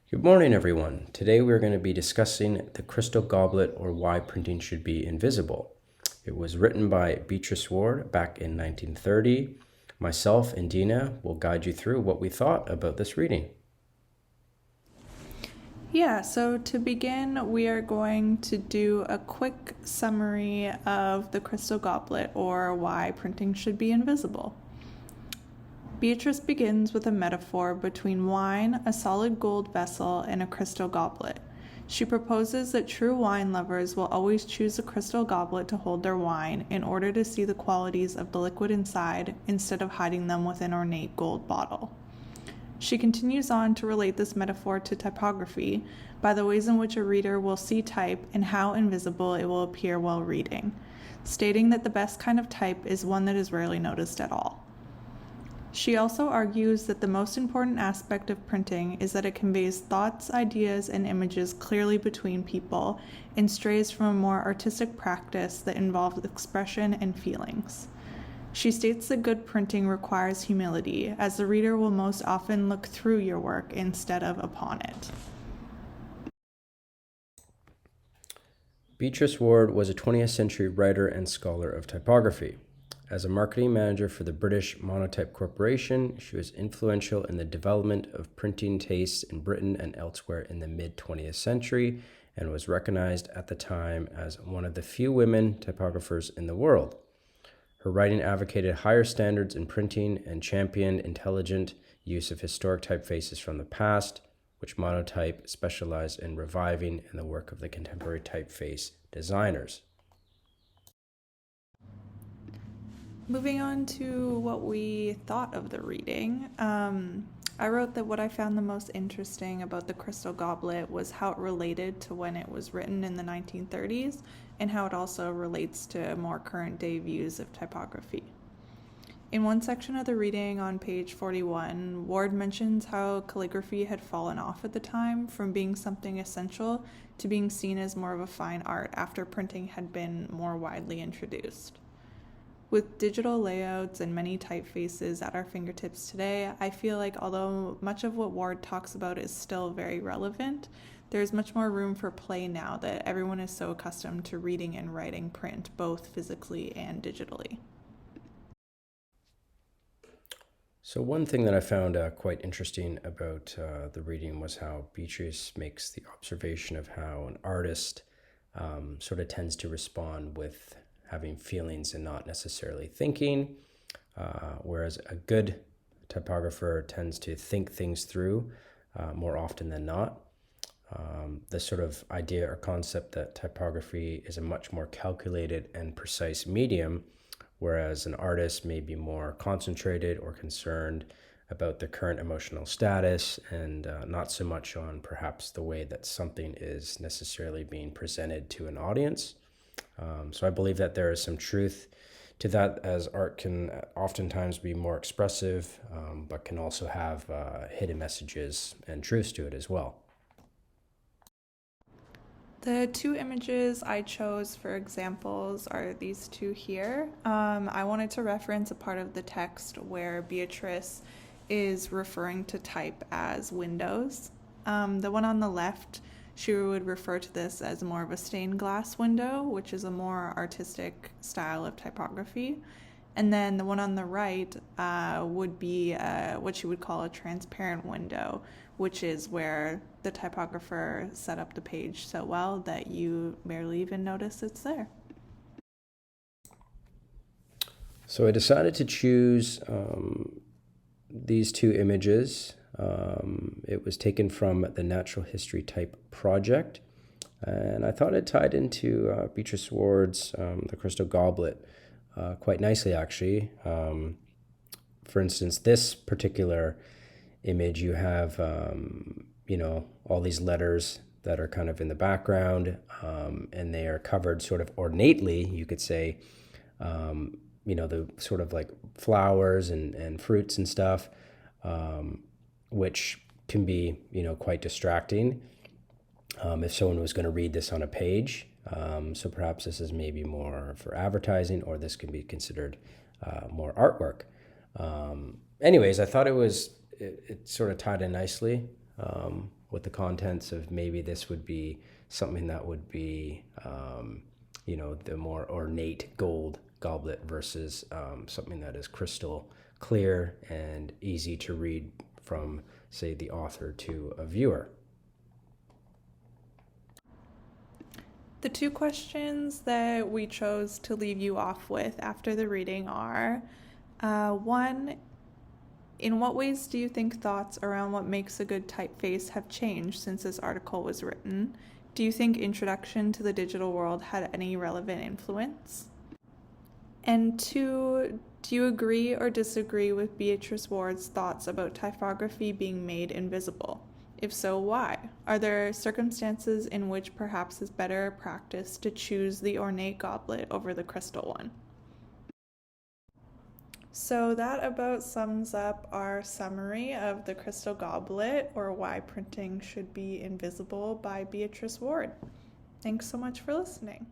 Good morning, everyone. Today we're going to be discussing the crystal goblet, or why printing should be invisible. It was written by Beatrice Ward back in 1930. Myself and Dena will guide you through what we thought about this reading. Yeah, so to begin, we are going to do a quick summary of the crystal goblet, or why printing should be invisible. Beatrice begins with a metaphor between wine, a solid gold vessel, and a crystal goblet. She proposes that true wine lovers will always choose a crystal goblet to hold their wine in order to see the qualities of the liquid inside instead of hiding them with an ornate gold bottle. She continues on to relate this metaphor to typography by the ways in which a reader will see type and how invisible it will appear while reading, stating that the best kind of type is one that is rarely noticed at all. She also argues that the most important aspect of printing is that it conveys thoughts, ideas, and images clearly between people and strays from a more artistic practice that involves expression and feelings. She states that good printing requires humility, as the reader will most often look through your work instead of upon it. Beatrice Ward was a 20th century writer and scholar of typography. As a marketing manager for the British Monotype Corporation, she was influential in the development of printing tastes in Britain and elsewhere in the mid-20th century, and was recognized at the time as one of the few women typographers in the world. Her writing advocated higher standards in printing and championed intelligent use of historic typefaces from the past, which Monotype specialized in reviving in the work of the contemporary typeface designers. Moving on to what we thought of the reading, I wrote that what I found the most interesting about the crystal goblet was how it related to when it was written in the 1930s and how it also relates to more current day views of typography. In one section of the reading on page 41, Ward mentions how calligraphy had fallen off at the time from being something essential to being seen as more of a fine art after printing had been more widely introduced. With digital layouts and many typefaces at our fingertips today, I feel like although much of what Ward talks about is still very relevant, there's much more room for play now that everyone is so accustomed to reading and writing print, both physically and digitally. So one thing that I found quite interesting about the reading was how Beatrice makes the observation of how an artist sort of tends to respond with having feelings and not necessarily thinking, whereas a good typographer tends to think things through more often than not. The sort of idea or concept that typography is a much more calculated and precise medium, whereas an artist may be more concentrated or concerned about their current emotional status and not so much on perhaps the way that something is necessarily being presented to an audience. So I believe that there is some truth to that, as art can oftentimes be more expressive, but can also have hidden messages and truths to it as well. The two images I chose for examples are these two here. I wanted to reference a part of the text where Beatrice is referring to type as windows. The one on the left, she would refer to this as more of a stained glass window, which is a more artistic style of typography. And then the one on the right would be what she would call a transparent window, which is where the typographer set up the page so well that you barely even notice it's there. So I decided to choose these two images. It was taken from the Natural History Type Project, and I thought it tied into Beatrice Ward's The Crystal Goblet quite nicely, actually. For instance, this particular image, you have, all these letters that are kind of in the background, and they are covered sort of ornately, you could say, the sort of like flowers and fruits and stuff, which can be, quite distracting if someone was going to read this on a page. So perhaps this is maybe more for advertising, or this can be considered more artwork. Anyways, I thought it sort of tied in nicely with the contents of maybe this would be something that would be, the more ornate gold goblet versus something that is crystal clear and easy to read from, say, the author to a viewer. The two questions that we chose to leave you off with after the reading are one, in what ways do you think thoughts around what makes a good typeface have changed since this article was written? Do you think introduction to the digital world had any relevant influence? And two, do you agree or disagree with Beatrice Ward's thoughts about typography being made invisible? If so, why? Are there circumstances in which perhaps it's better practice to choose the ornate goblet over the crystal one? So that about sums up our summary of The Crystal Goblet, or Why Printing Should Be Invisible, by Beatrice Ward. Thanks so much for listening.